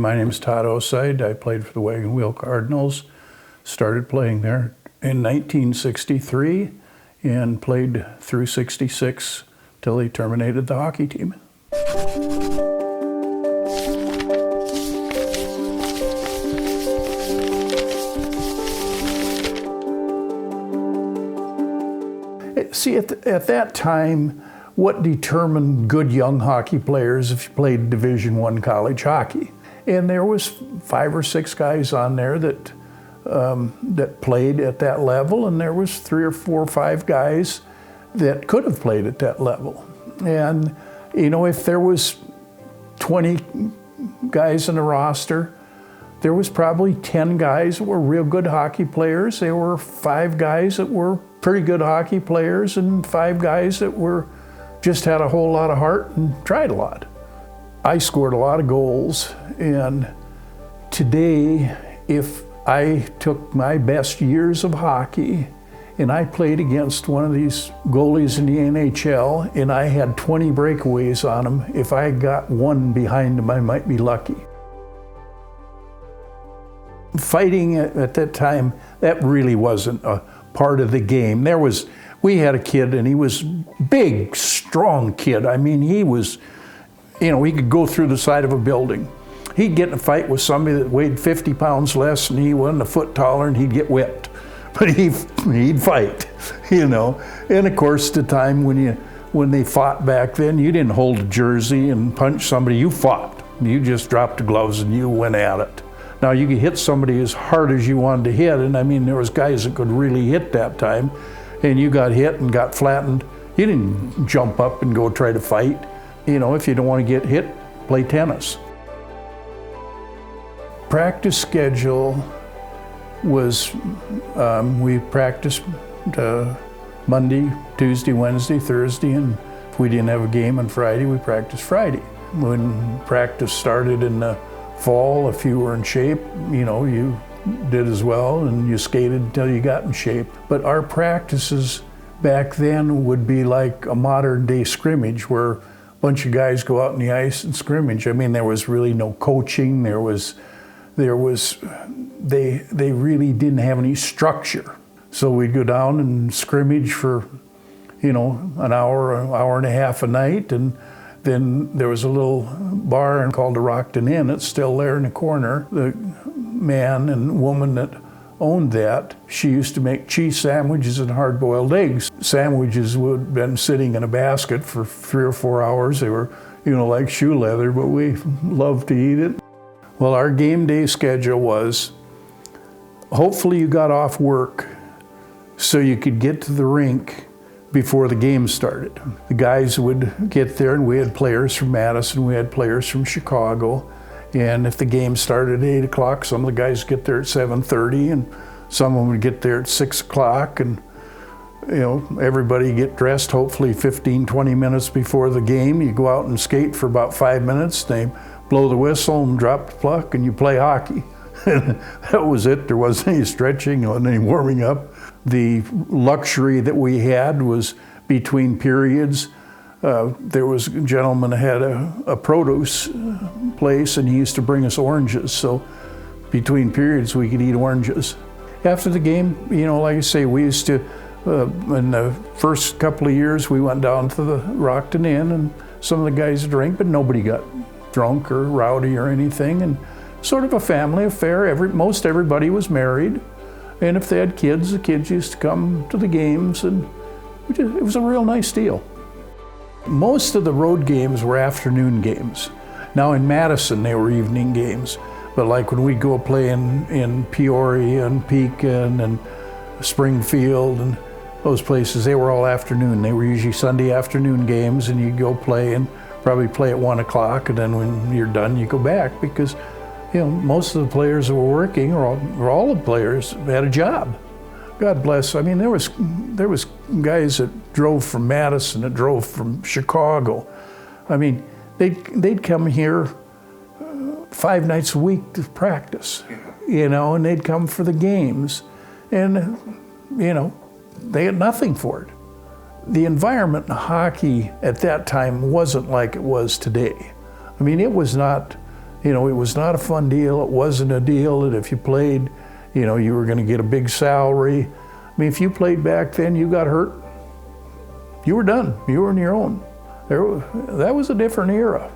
My name is Tod Oseid. I played for the Wagon Wheel Cardinals. Started playing there in 1963 and played through 66 till they terminated the hockey team. See, at that time, what determined good young hockey players if you played Division I college hockey? And there was 5 or 6 guys on there that played at that level, and there was 3 or 4 or 5 guys that could have played at that level. And you know, if there was 20 guys in the roster, there was probably 10 guys that were real good hockey players. There were 5 guys that were pretty good hockey players, and 5 guys that were just had a whole lot of heart and tried a lot. I scored a lot of goals, and today, if I took my best years of hockey and I played against one of these goalies in the NHL and I had 20 breakaways on him, if I got one behind him, I might be lucky. Fighting at that time, that really wasn't a part of the game. We had a kid, and he was big, strong kid. I mean, he was, you know, he could go through the side of a building. He'd get in a fight with somebody that weighed 50 pounds less, and he wasn't a foot taller, and he'd get whipped. But he'd fight, you know. And of course, the time when they fought back then, you didn't hold a jersey and punch somebody, you fought. You just dropped the gloves and you went at it. Now, you could hit somebody as hard as you wanted to hit, and I mean, there was guys that could really hit that time, and you got hit and got flattened. You didn't jump up and go try to fight. You know, if you don't want to get hit, play tennis. Practice schedule was, we practiced Monday, Tuesday, Wednesday, Thursday, and if we didn't have a game on Friday, we practiced Friday. When practice started in the fall, if you were in shape, you know, you did as well, and you skated until you got in shape. But our practices back then would be like a modern day scrimmage where a bunch of guys go out on the ice and scrimmage. I mean, there was really no coaching. They really didn't have any structure. So we'd go down and scrimmage for, you know, an hour and a half a night, and then there was a little bar called the Rockton Inn. It's still there in the corner. The man and woman that owned that, she used to make cheese sandwiches and hard-boiled eggs. Sandwiches would have been sitting in a basket for 3 or 4 hours. They were, you know, like shoe leather, but we loved to eat it. Well, our game day schedule was, hopefully you got off work so you could get to the rink before the game started. The guys would get there, and we had players from Madison, we had players from Chicago, and if the game started at 8 o'clock, some of the guys get there at 7:30, and some of them would get there at 6 o'clock, and you know, everybody get dressed hopefully 15, 20 minutes before the game. You go out and skate for about 5 minutes, they blow the whistle and drop the puck, and you play hockey. That was it. There wasn't any stretching, or any warming up. The luxury that we had was between periods. There was a gentleman that had a produce place, and he used to bring us oranges. So between periods, we could eat oranges. After the game, you know, like I say, we used to, in the first couple of years, we went down to the Rockton Inn, and some of the guys drink, but nobody got drunk or rowdy or anything. And sort of a family affair. Most everybody was married, and if they had kids, the kids used to come to the games, and it was a real nice deal. Most of the road games were afternoon games. Now in Madison, they were evening games, but like when we'd go play in Peoria and Pekin and Springfield and those places, they were all afternoon. They were usually Sunday afternoon games, and you'd go play and probably play at 1 o'clock, and then when you're done, you go back, because you know, most of the players that were working, or all the players, had a job. God bless. I mean, there was guys that drove from Madison, that drove from Chicago. I mean, they'd come here 5 nights a week to practice, you know, and they'd come for the games, and you know, they had nothing for it. The environment in hockey at that time wasn't like it was today. I mean, it was not You know, it was not a fun deal. It wasn't a deal that if you played, you know, you were going to get a big salary. I mean, if you played back then, you got hurt, you were done. You were on your own. That was a different era.